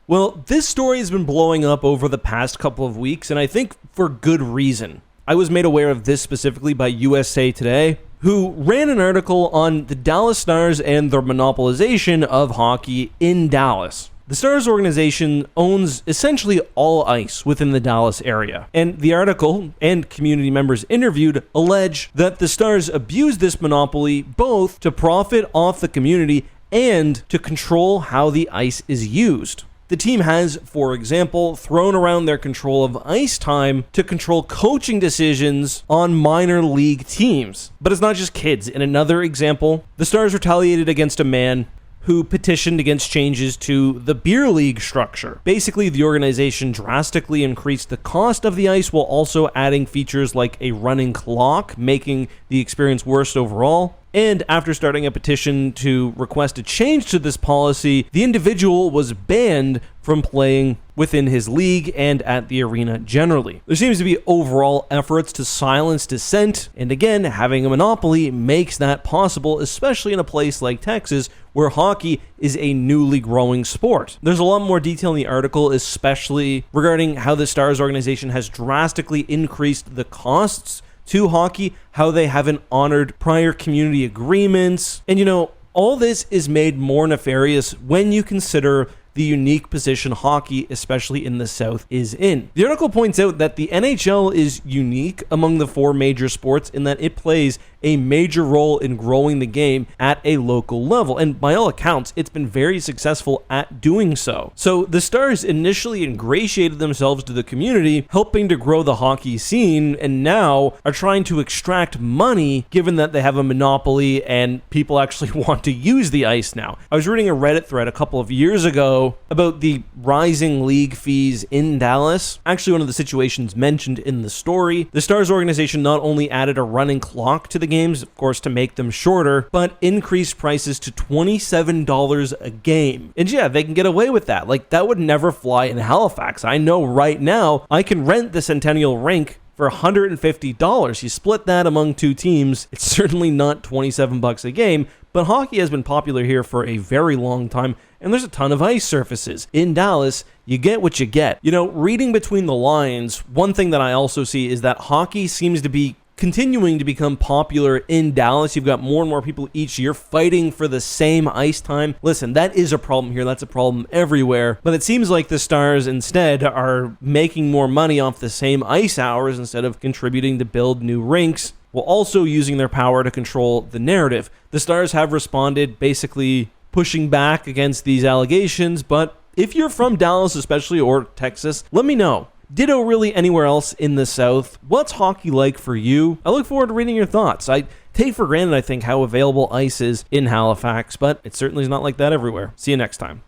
Well, this story has been blowing up over the past couple of weeks, and I think for good reason. I was made aware of this specifically by USA Today, who ran an article on the Dallas Stars and their monopolization of hockey in Dallas. The Stars organization owns essentially all ice within the Dallas area, and the article and community members interviewed allege that the Stars abused this monopoly both to profit off the community and to control how the ice is used. The team has, for example, thrown around their control of ice time to control coaching decisions on minor league teams. But it's not just kids. In another example, the Stars retaliated against a man who petitioned against changes to the beer league structure. Basically, the organization drastically increased the cost of the ice while also adding features like a running clock, making the experience worse overall. And after starting a petition to request a change to this policy, the individual was banned from playing within his league and at the arena generally. There seems to be overall efforts to silence dissent, and again, having a monopoly makes that possible, especially in a place like Texas, where hockey is a newly growing sport. There's a lot more detail in the article, especially regarding how the Stars organization has drastically increased the costs to hockey, how they haven't honored prior community agreements. And all this is made more nefarious when you consider the unique position hockey, especially in the South, is in. The article points out that the NHL is unique among the four major sports in that it plays a major role in growing the game at a local level, and by all accounts, it's been very successful at doing so. So the Stars initially ingratiated themselves to the community, helping to grow the hockey scene, and now are trying to extract money given that they have a monopoly and people actually want to use the ice now. I was reading a Reddit thread a couple of years ago about the rising league fees in Dallas. Actually, one of the situations mentioned in the story, the Stars organization not only added a running clock to the games, of course, to make them shorter, but increased prices to $27 a game. And yeah, they can get away with that. Like, that would never fly in Halifax. I know right now I can rent the Centennial Rink for $150. You split that among two teams, it's certainly not $27 a game, but hockey has been popular here for a very long time, and there's a ton of ice surfaces. In Dallas, you get what you get. Reading between the lines, one thing that I also see is that hockey seems to be continuing to become popular in Dallas. You've got more and more people each year fighting for the same ice time. Listen, that is a problem here. That's a problem everywhere. But it seems like the Stars instead are making more money off the same ice hours instead of contributing to build new rinks, while also using their power to control the narrative. The Stars have responded, basically pushing back against these allegations, but if you're from Dallas especially, or Texas, let me know. Ditto really anywhere else in the South. What's hockey like for you? I look forward to reading your thoughts. I take for granted, I think, how available ice is in Halifax, but it certainly is not like that everywhere. See you next time.